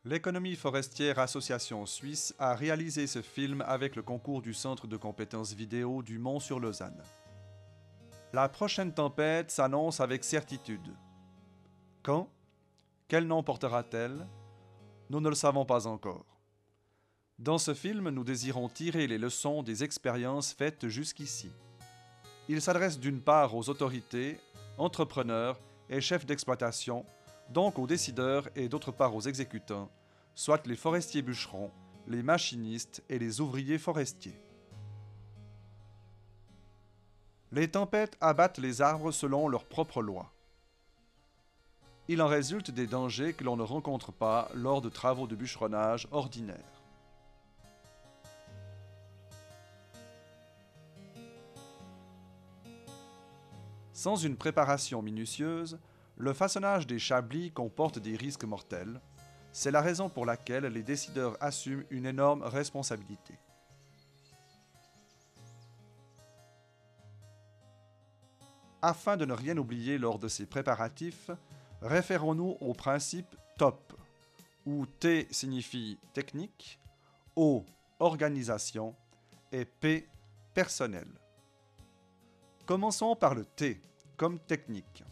L'économie forestière Association Suisse a réalisé ce film avec le concours du Centre de compétences vidéo du Mont-sur-Lausanne. La prochaine tempête s'annonce avec certitude. Quand? Quel nom portera-t-elle? Nous ne le savons pas encore. Dans ce film, nous désirons tirer les leçons des expériences faites jusqu'ici. Il s'adresse d'une part aux autorités, entrepreneurs et chefs d'exploitation, donc aux décideurs, et d'autre part aux exécutants, soit les forestiers bûcherons, les machinistes et les ouvriers forestiers. Les tempêtes abattent les arbres selon leurs propres lois. Il en résulte des dangers que l'on ne rencontre pas lors de travaux de bûcheronnage ordinaires. Sans une préparation minutieuse, le façonnage des chablis comporte des risques mortels. C'est la raison pour laquelle les décideurs assument une énorme responsabilité. Afin de ne rien oublier lors de ces préparatifs, référons-nous au principe TOP, où T signifie technique, O organisation et P personnel. Commençons par le T, comme technique.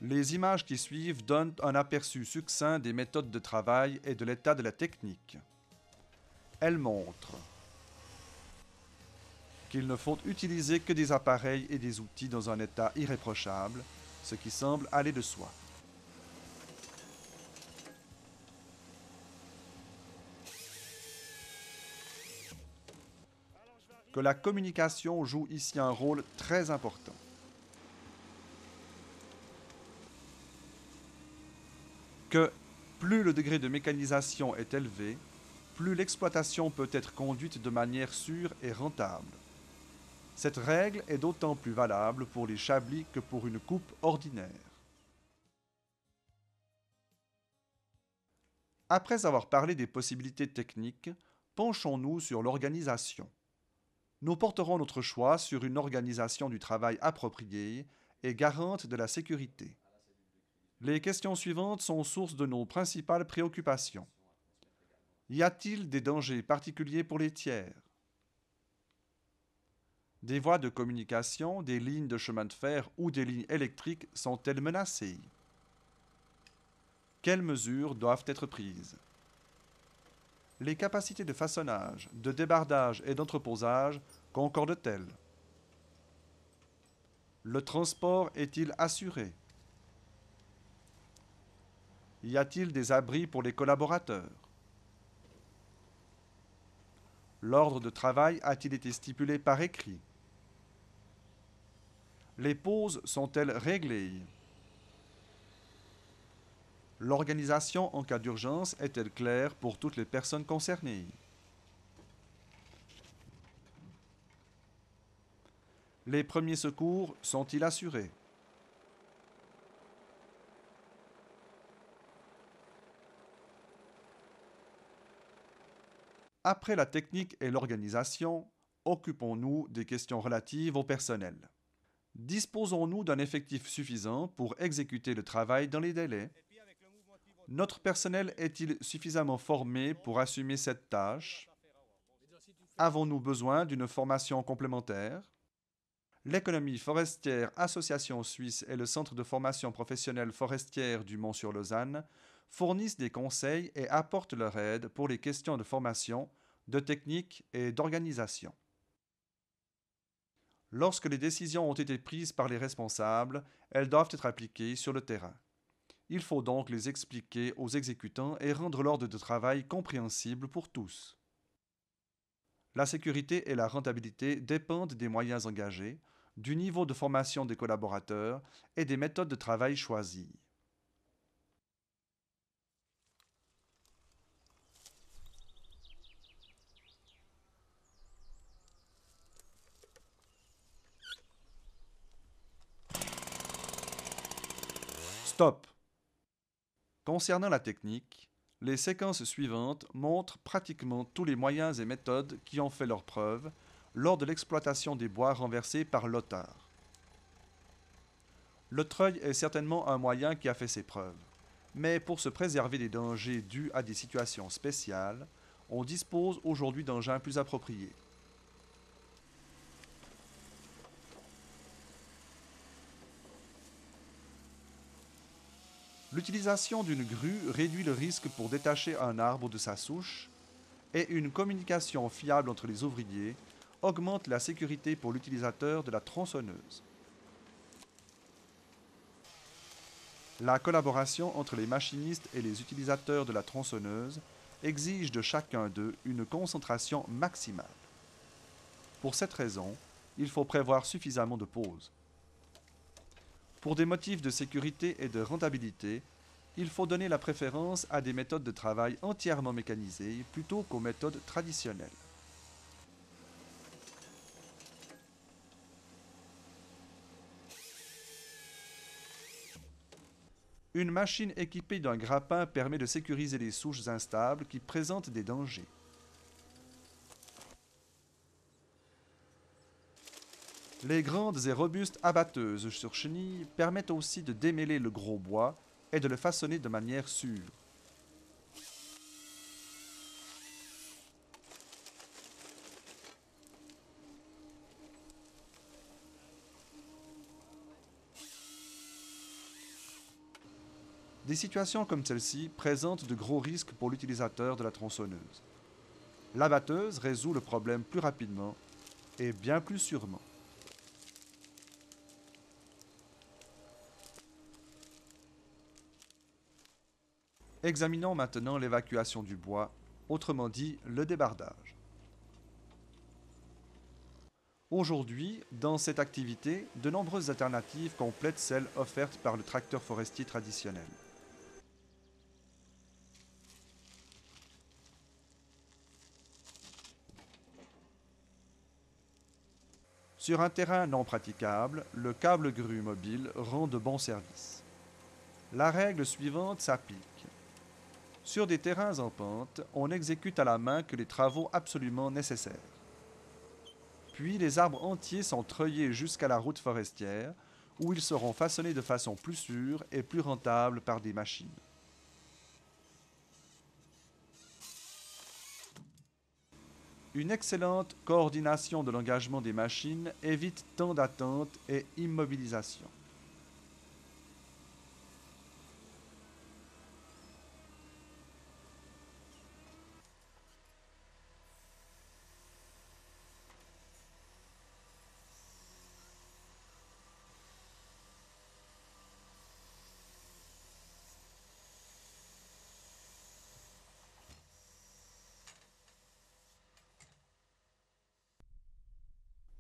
Les images qui suivent donnent un aperçu succinct des méthodes de travail et de l'état de la technique. Elles montrent qu'il ne faut utiliser que des appareils et des outils dans un état irréprochable, ce qui semble aller de soi. Que la communication joue ici un rôle très important. Que plus le degré de mécanisation est élevé, plus l'exploitation peut être conduite de manière sûre et rentable. Cette règle est d'autant plus valable pour les chablis que pour une coupe ordinaire. Après avoir parlé des possibilités techniques, penchons-nous sur l'organisation. Nous porterons notre choix sur une organisation du travail appropriée et garante de la sécurité. Les questions suivantes sont source de nos principales préoccupations. Y a-t-il des dangers particuliers pour les tiers? Des voies de communication, des lignes de chemin de fer ou des lignes électriques sont-elles menacées? Quelles mesures doivent être prises? Les capacités de façonnage, de débardage et d'entreposage concordent-elles? Le transport est-il assuré? Y a-t-il des abris pour les collaborateurs? L'ordre de travail a-t-il été stipulé par écrit? Les pauses sont-elles réglées? L'organisation en cas d'urgence est-elle claire pour toutes les personnes concernées? Les premiers secours sont-ils assurés? Après la technique et l'organisation, occupons-nous des questions relatives au personnel. Disposons-nous d'un effectif suffisant pour exécuter le travail dans les délais? Notre personnel est-il suffisamment formé pour assumer cette tâche? Avons-nous besoin d'une formation complémentaire? L'économie forestière Association Suisse et le Centre de formation professionnelle forestière du Mont-sur-Lausanne fournissent des conseils et apportent leur aide pour les questions de formation, de technique et d'organisation. Lorsque les décisions ont été prises par les responsables, elles doivent être appliquées sur le terrain. Il faut donc les expliquer aux exécutants et rendre l'ordre de travail compréhensible pour tous. La sécurité et la rentabilité dépendent des moyens engagés, du niveau de formation des collaborateurs et des méthodes de travail choisies. Stop! Concernant la technique, les séquences suivantes montrent pratiquement tous les moyens et méthodes qui ont fait leurs preuves lors de l'exploitation des bois renversés par l'auteur. Le treuil est certainement un moyen qui a fait ses preuves. Mais pour se préserver des dangers dus à des situations spéciales, on dispose aujourd'hui d'engins plus appropriés. L'utilisation d'une grue réduit le risque pour détacher un arbre de sa souche et une communication fiable entre les ouvriers augmente la sécurité pour l'utilisateur de la tronçonneuse. La collaboration entre les machinistes et les utilisateurs de la tronçonneuse exige de chacun d'eux une concentration maximale. Pour cette raison, il faut prévoir suffisamment de pauses. Pour des motifs de sécurité et de rentabilité, il faut donner la préférence à des méthodes de travail entièrement mécanisées plutôt qu'aux méthodes traditionnelles. Une machine équipée d'un grappin permet de sécuriser les souches instables qui présentent des dangers. Les grandes et robustes abatteuses sur chenilles permettent aussi de démêler le gros bois et de le façonner de manière sûre. Des situations comme celle-ci présentent de gros risques pour l'utilisateur de la tronçonneuse. L'abatteuse résout le problème plus rapidement et bien plus sûrement. Examinons maintenant l'évacuation du bois, autrement dit le débardage. Aujourd'hui, dans cette activité, de nombreuses alternatives complètent celles offertes par le tracteur forestier traditionnel. Sur un terrain non praticable, le câble grue mobile rend de bons services. La règle suivante s'applique. Sur des terrains en pente, on n'exécute à la main que les travaux absolument nécessaires. Puis les arbres entiers sont treuillés jusqu'à la route forestière, où ils seront façonnés de façon plus sûre et plus rentable par des machines. Une excellente coordination de l'engagement des machines évite tant d'attente et immobilisation.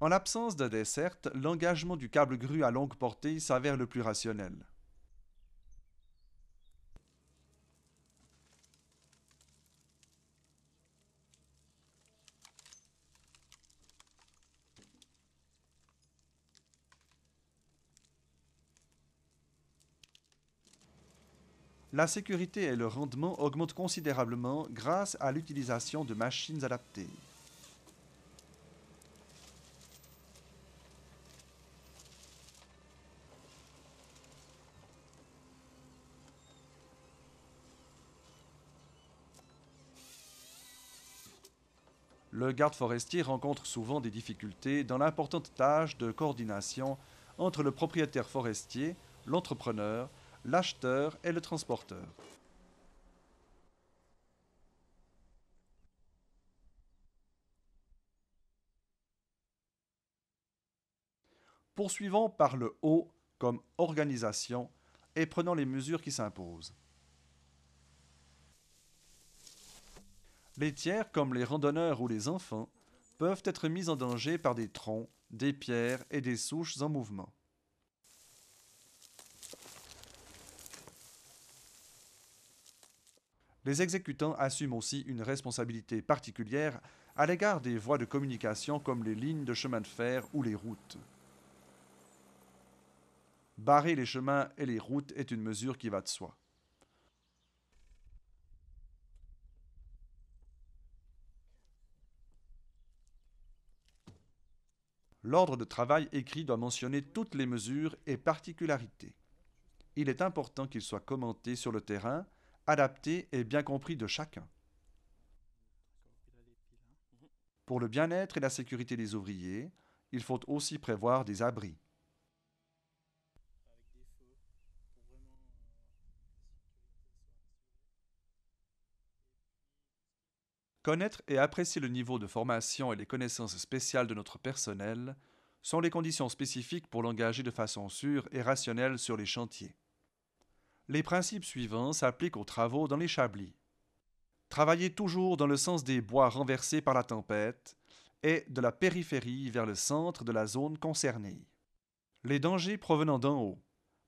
En l'absence de desserte, l'engagement du câble grue à longue portée s'avère le plus rationnel. La sécurité et le rendement augmentent considérablement grâce à l'utilisation de machines adaptées. Le garde forestier rencontre souvent des difficultés dans l'importante tâche de coordination entre le propriétaire forestier, l'entrepreneur, l'acheteur et le transporteur. Poursuivons par le haut comme organisation et prenons les mesures qui s'imposent. Les tiers, comme les randonneurs ou les enfants, peuvent être mis en danger par des troncs, des pierres et des souches en mouvement. Les exécutants assument aussi une responsabilité particulière à l'égard des voies de communication comme les lignes de chemin de fer ou les routes. Barrer les chemins et les routes est une mesure qui va de soi. L'ordre de travail écrit doit mentionner toutes les mesures et particularités. il est important qu'il soit commenté sur le terrain, adapté et bien compris de chacun. Pour le bien-être et la sécurité des ouvriers, il faut aussi prévoir des abris. Connaître et apprécier le niveau de formation et les connaissances spéciales de notre personnel sont les conditions spécifiques pour l'engager de façon sûre et rationnelle sur les chantiers. Les principes suivants s'appliquent aux travaux dans les Chablis. Travailler toujours dans le sens des bois renversés par la tempête et de la périphérie vers le centre de la zone concernée. Les dangers provenant d'en haut,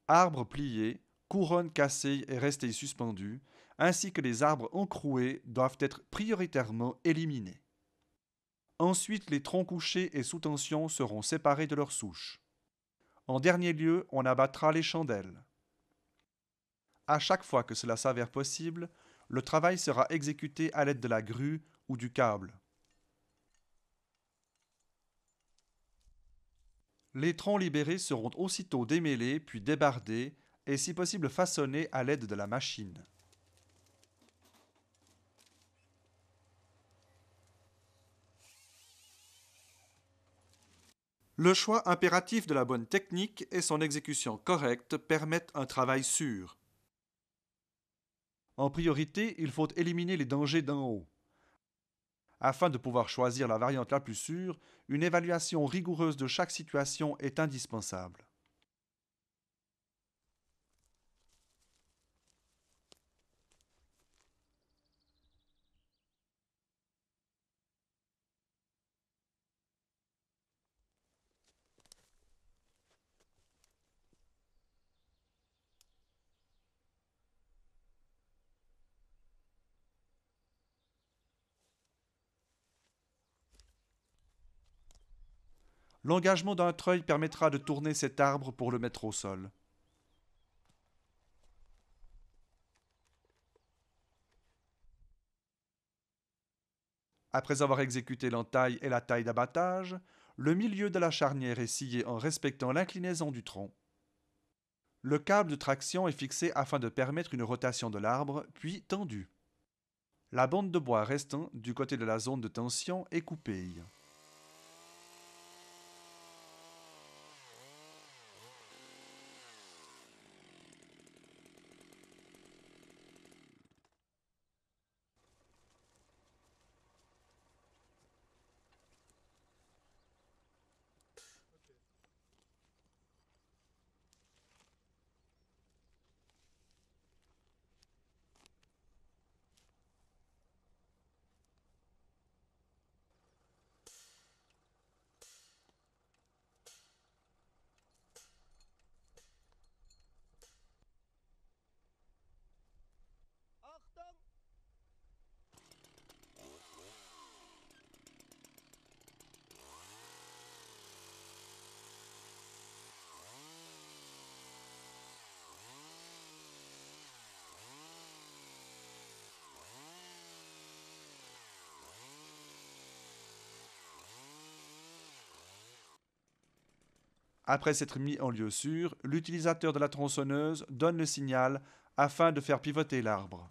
arbres pliés, couronnes cassées et restées suspendues, ainsi que les arbres encroués doivent être prioritairement éliminés. Ensuite, les troncs couchés et sous tension seront séparés de leurs souches. En dernier lieu, on abattra les chandelles. À chaque fois que cela s'avère possible, le travail sera exécuté à l'aide de la grue ou du câble. Les troncs libérés seront aussitôt démêlés puis débardés et si possible façonnés à l'aide de la machine. Le choix impératif de la bonne technique et son exécution correcte permettent un travail sûr. En priorité, il faut éliminer les dangers d'en haut. Afin de pouvoir choisir la variante la plus sûre, une évaluation rigoureuse de chaque situation est indispensable. L'engagement d'un treuil permettra de tourner cet arbre pour le mettre au sol. Après avoir exécuté l'entaille et la taille d'abattage, le milieu de la charnière est scié en respectant l'inclinaison du tronc. Le câble de traction est fixé afin de permettre une rotation de l'arbre, puis tendu. La bande de bois restant du côté de la zone de tension est coupée. Après s'être mis en lieu sûr, l'utilisateur de la tronçonneuse donne le signal afin de faire pivoter l'arbre.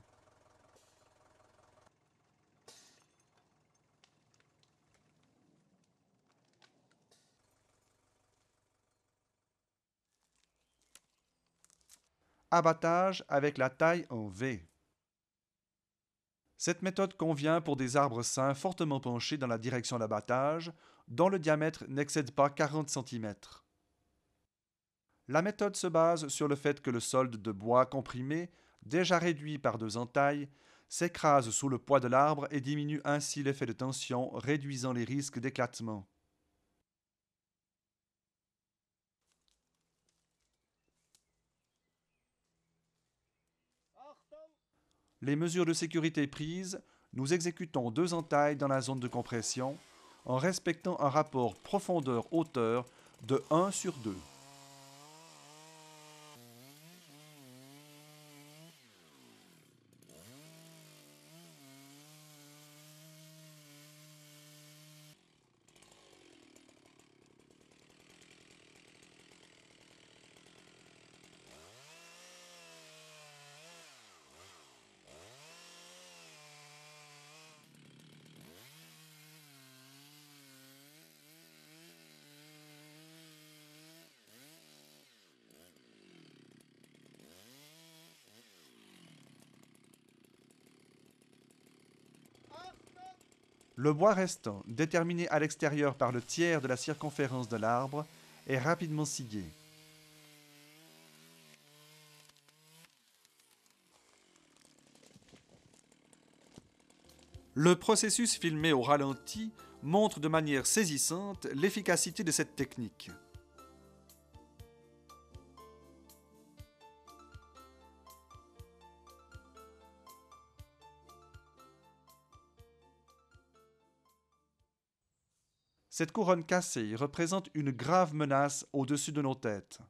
Abattage avec la taille en V. Cette méthode convient pour des arbres sains fortement penchés dans la direction d'abattage, dont le diamètre n'excède pas 40 cm. La méthode se base sur le fait que le solde de bois comprimé, déjà réduit par deux entailles, s'écrase sous le poids de l'arbre et diminue ainsi l'effet de tension, réduisant les risques d'éclatement. Les mesures de sécurité prises, nous exécutons deux entailles dans la zone de compression en respectant un rapport profondeur-hauteur de 1/2. Le bois restant, déterminé à l'extérieur par le tiers de la circonférence de l'arbre, est rapidement scié. Le processus filmé au ralenti montre de manière saisissante l'efficacité de cette technique. Cette couronne cassée représente une grave menace au-dessus de nos têtes.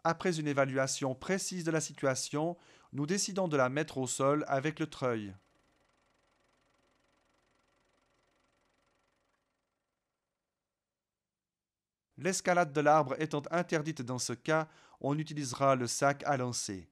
Après une évaluation précise de la situation, nous décidons de la mettre au sol avec le treuil. L'escalade de l'arbre étant interdite dans ce cas, on utilisera le sac à lancer.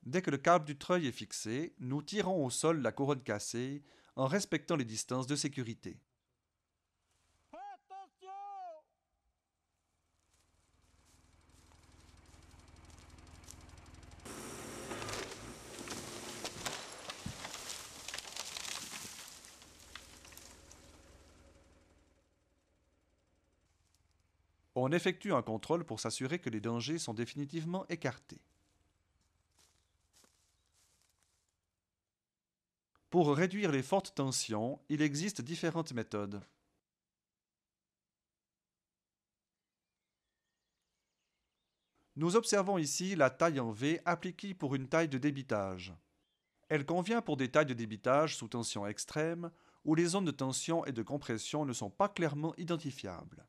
Dès que le câble du treuil est fixé, nous tirons au sol la couronne cassée en respectant les distances de sécurité. On effectue un contrôle pour s'assurer que les dangers sont définitivement écartés. Pour réduire les fortes tensions, il existe différentes méthodes. Nous observons ici la taille en V appliquée pour une taille de débitage. Elle convient pour des tailles de débitage sous tension extrême où les zones de tension et de compression ne sont pas clairement identifiables.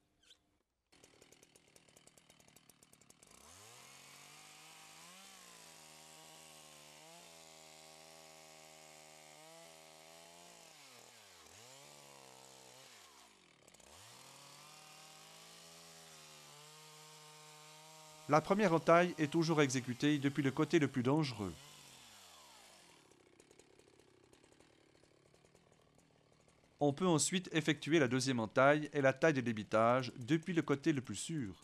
La première entaille est toujours exécutée depuis le côté le plus dangereux. On peut ensuite effectuer la deuxième entaille et la taille de débitage depuis le côté le plus sûr.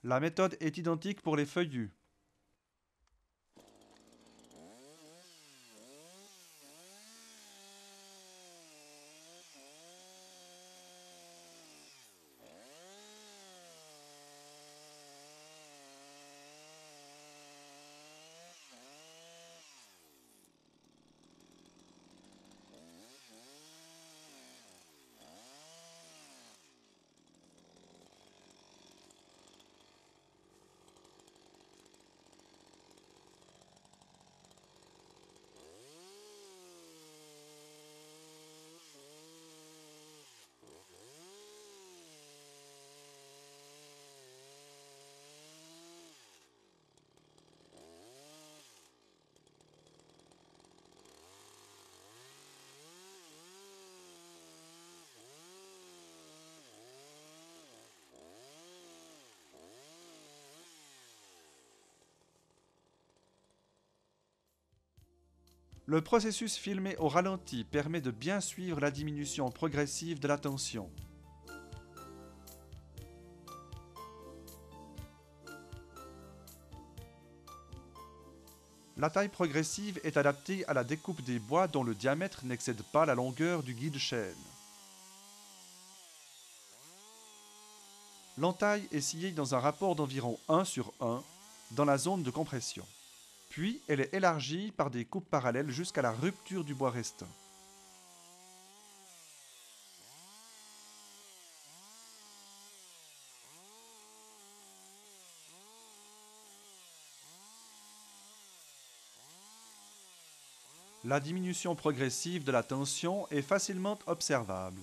La méthode est identique pour les feuillus. Le processus filmé au ralenti permet de bien suivre la diminution progressive de la tension. La taille progressive est adaptée à la découpe des bois dont le diamètre n'excède pas la longueur du guide-chaîne. L'entaille est sciée dans un rapport d'environ 1:1 dans la zone de compression. Puis elle est élargie par des coupes parallèles jusqu'à la rupture du bois restant. La diminution progressive de la tension est facilement observable.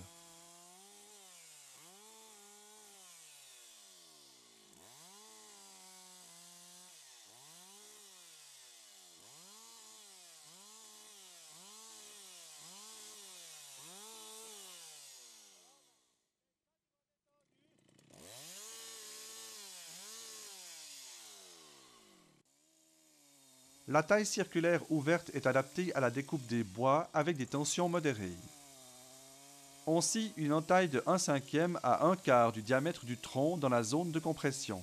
La taille circulaire ouverte est adaptée à la découpe des bois avec des tensions modérées. On scie une entaille de 1/5 à 1/4 du diamètre du tronc dans la zone de compression.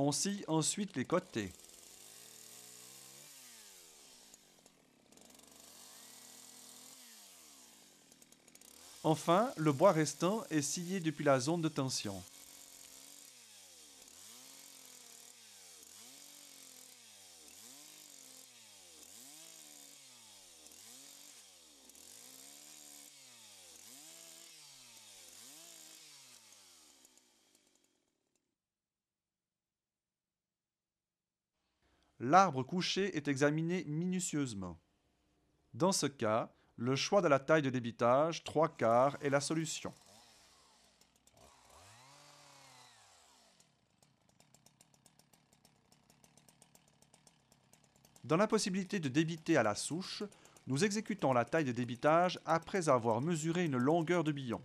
On scie ensuite les côtés. Enfin, le bois restant est scié depuis la zone de tension. L'arbre couché est examiné minutieusement. Dans ce cas, le choix de la taille de débitage 3/4 est la solution. Dans l'impossibilité de débiter à la souche, nous exécutons la taille de débitage après avoir mesuré une longueur de billon.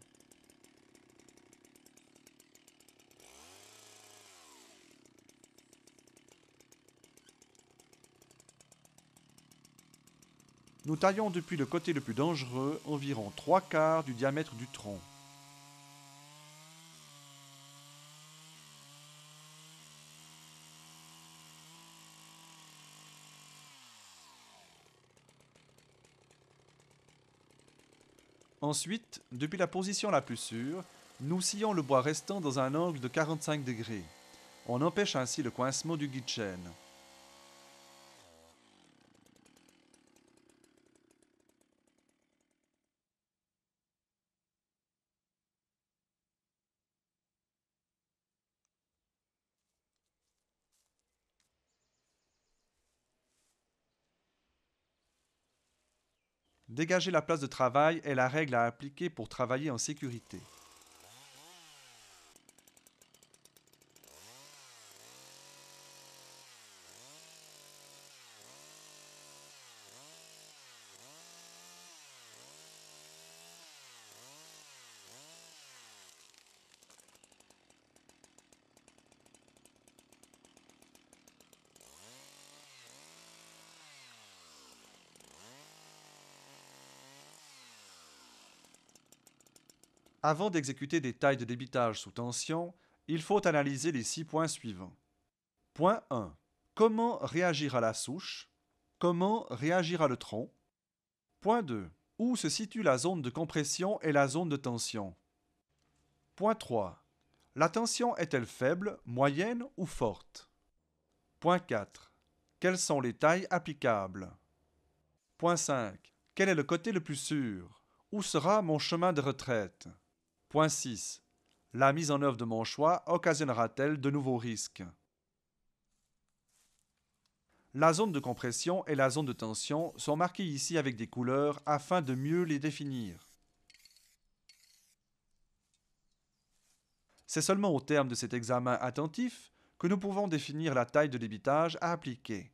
Nous taillons depuis le côté le plus dangereux environ 3/4 du diamètre du tronc. Ensuite, depuis la position la plus sûre, nous scions le bois restant dans un angle de 45 degrés. On empêche ainsi le coincement du guide-chaîne. Dégager la place de travail est la règle à appliquer pour travailler en sécurité. Avant d'exécuter des tailles de débitage sous tension, il faut analyser les 6 points suivants. Point 1. Comment réagir à la souche? Comment réagir à le tronc? Point 2. Où se situe la zone de compression et la zone de tension? Point 3. La tension est-elle faible, moyenne ou forte? Point 4. Quelles sont les tailles applicables? Point 5. Quel est le côté le plus sûr? Où sera mon chemin de retraite? Point 6. La mise en œuvre de mon choix occasionnera-t-elle de nouveaux risques? La zone de compression et la zone de tension sont marquées ici avec des couleurs afin de mieux les définir. C'est seulement au terme de cet examen attentif que nous pouvons définir la taille de débitage à appliquer.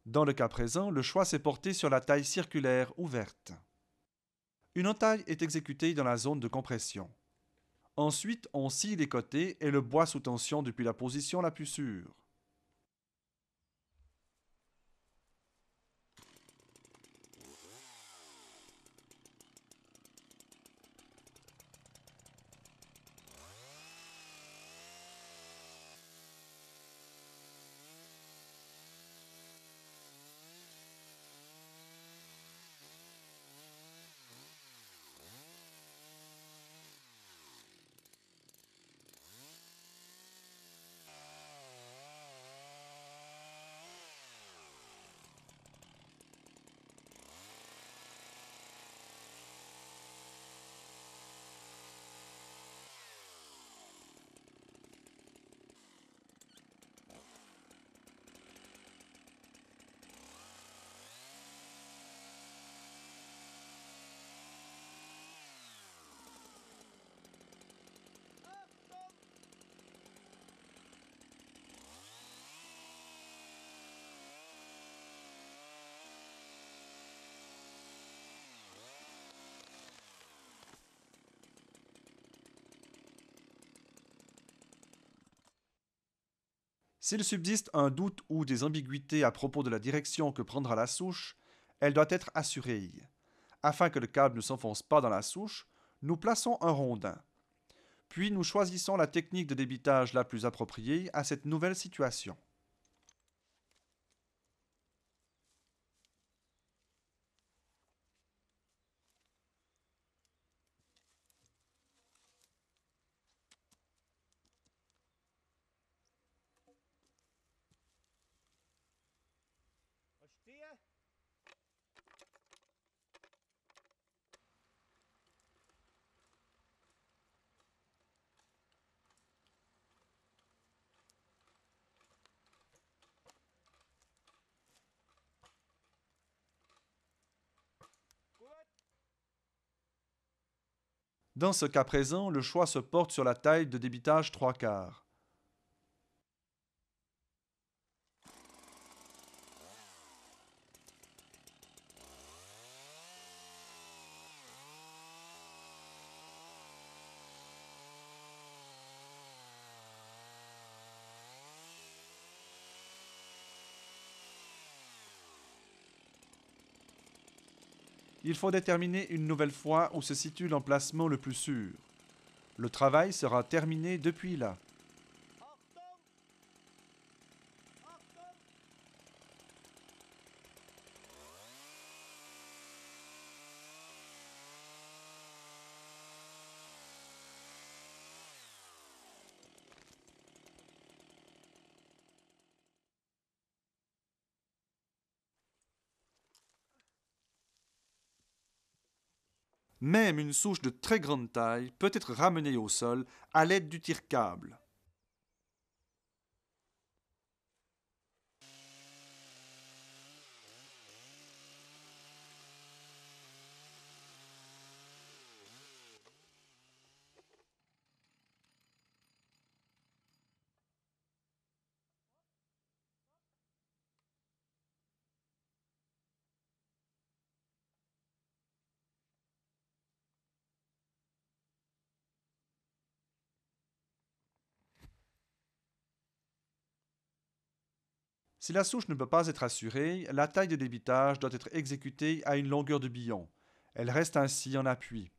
Dans le cas présent, le choix s'est porté sur la taille circulaire ouverte. Une entaille est exécutée dans la zone de compression. Ensuite, on scie les côtés et le bois sous tension depuis la position la plus sûre. S'il subsiste un doute ou des ambiguïtés à propos de la direction que prendra la souche, elle doit être assurée. Afin que le câble ne s'enfonce pas dans la souche, nous plaçons un rondin. Puis nous choisissons la technique de débitage la plus appropriée à cette nouvelle situation. Dans ce cas présent, le choix se porte sur la taille de débitage 3/4. Il faut déterminer une nouvelle fois où se situe l'emplacement le plus sûr. Le travail sera terminé depuis là. Même une souche de très grande taille peut être ramenée au sol à l'aide du tire-câble. Si la souche ne peut pas être assurée, la taille de débitage doit être exécutée à une longueur de billon. Elle reste ainsi en appui.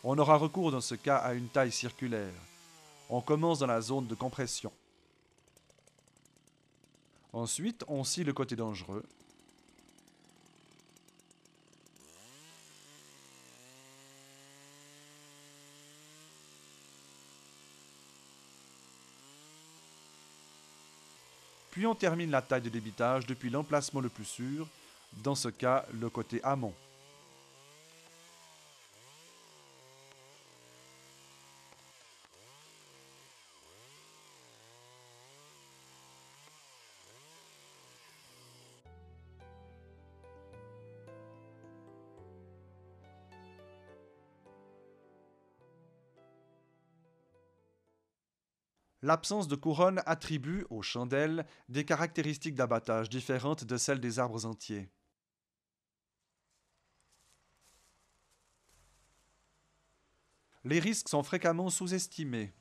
On aura recours dans ce cas à une taille circulaire. On commence dans la zone de compression. Ensuite, on scie le côté dangereux. Puis on termine la taille de débitage depuis l'emplacement le plus sûr, dans ce cas le côté amont. L'absence de couronne attribue aux chandelles des caractéristiques d'abattage différentes de celles des arbres entiers. Les risques sont fréquemment sous-estimés.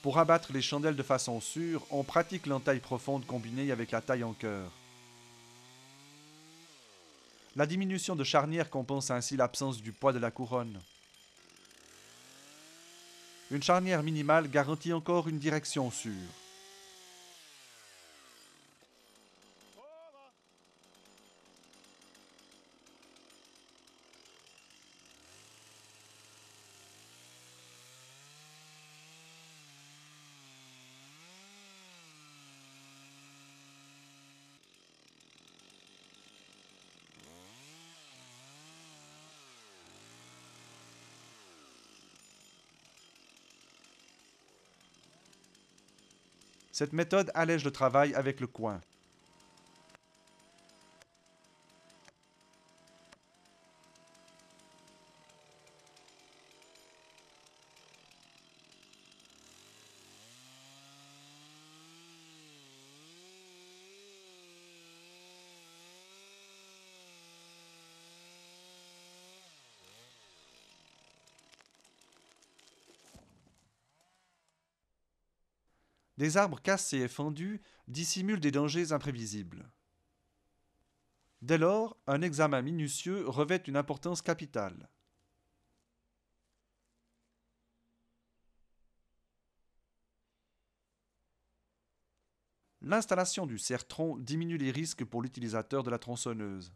Pour abattre les chandelles de façon sûre, on pratique l'entaille profonde combinée avec la taille en cœur. La diminution de charnière compense ainsi l'absence du poids de la couronne. Une charnière minimale garantit encore une direction sûre. Cette méthode allège le travail avec le coin. Des arbres cassés et fendus dissimulent des dangers imprévisibles. Dès lors, un examen minutieux revêt une importance capitale. L'installation du serre-tronc diminue les risques pour l'utilisateur de la tronçonneuse.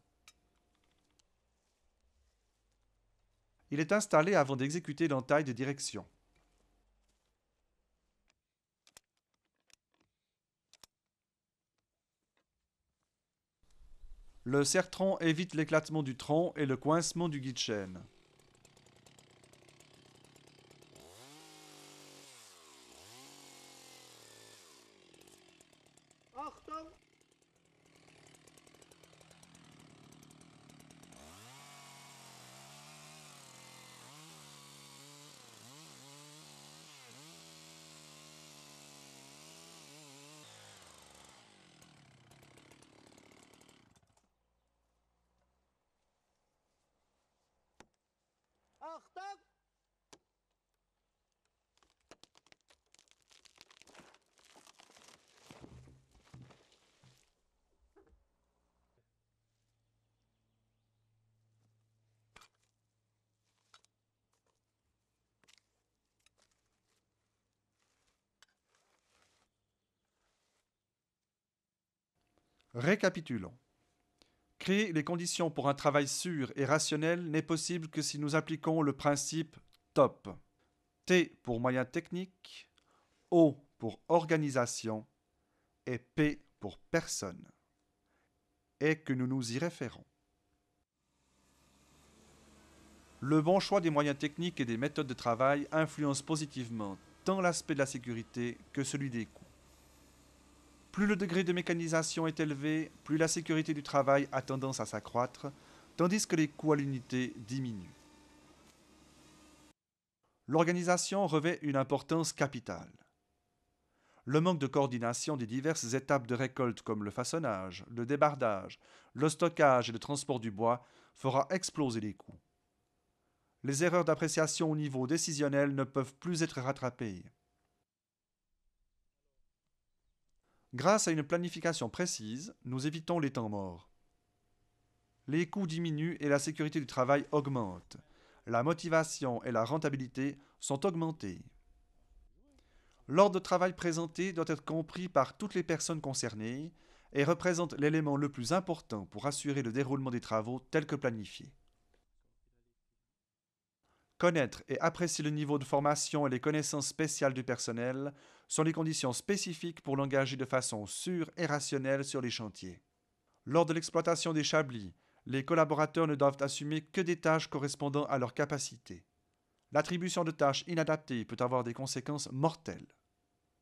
Il est installé avant d'exécuter l'entaille de direction. Le serre-tronc évite l'éclatement du tronc et le coincement du guide-chaîne. Récapitulons. Créer les conditions pour un travail sûr et rationnel n'est possible que si nous appliquons le principe TOP. T pour moyens techniques, O pour organisation et P pour personne. Et que nous nous y référons. Le bon choix des moyens techniques et des méthodes de travail influence positivement tant l'aspect de la sécurité que celui des coûts. Plus le degré de mécanisation est élevé, plus la sécurité du travail a tendance à s'accroître, tandis que les coûts à l'unité diminuent. L'organisation revêt une importance capitale. Le manque de coordination des diverses étapes de récolte comme le façonnage, le débardage, le stockage et le transport du bois fera exploser les coûts. Les erreurs d'appréciation au niveau décisionnel ne peuvent plus être rattrapées. Grâce à une planification précise, nous évitons les temps morts. Les coûts diminuent et la sécurité du travail augmente. La motivation et la rentabilité sont augmentées. L'ordre de travail présenté doit être compris par toutes les personnes concernées et représente l'élément le plus important pour assurer le déroulement des travaux tels que planifiés. Connaître et apprécier le niveau de formation et les connaissances spéciales du personnel sont les conditions spécifiques pour l'engager de façon sûre et rationnelle sur les chantiers. Lors de l'exploitation des chablis, les collaborateurs ne doivent assumer que des tâches correspondant à leurs capacités. L'attribution de tâches inadaptées peut avoir des conséquences mortelles.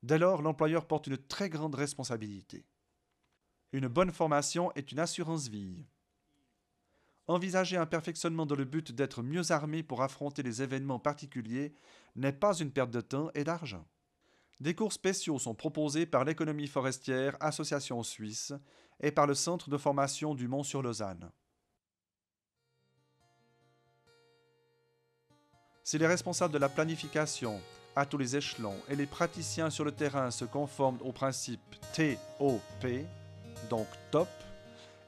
Dès lors, l'employeur porte une très grande responsabilité. Une bonne formation est une assurance vie. Envisager un perfectionnement dans le but d'être mieux armé pour affronter les événements particuliers n'est pas une perte de temps et d'argent. Des cours spéciaux sont proposés par l'Économie forestière Association Suisse et par le Centre de formation du Mont-sur-Lausanne. Si les responsables de la planification, à tous les échelons, et les praticiens sur le terrain se conforment au principe TOP, donc top,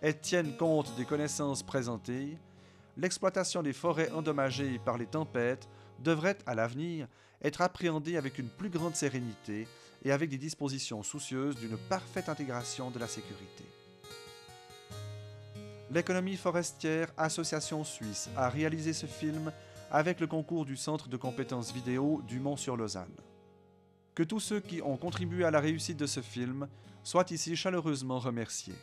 et tiennent compte des connaissances présentées, l'exploitation des forêts endommagées par les tempêtes devrait, à l'avenir, être appréhendée avec une plus grande sérénité et avec des dispositions soucieuses d'une parfaite intégration de la sécurité. L'Économie forestière Association Suisse a réalisé ce film avec le concours du Centre de compétences vidéo du Mont-sur-Lausanne. Que tous ceux qui ont contribué à la réussite de ce film soient ici chaleureusement remerciés.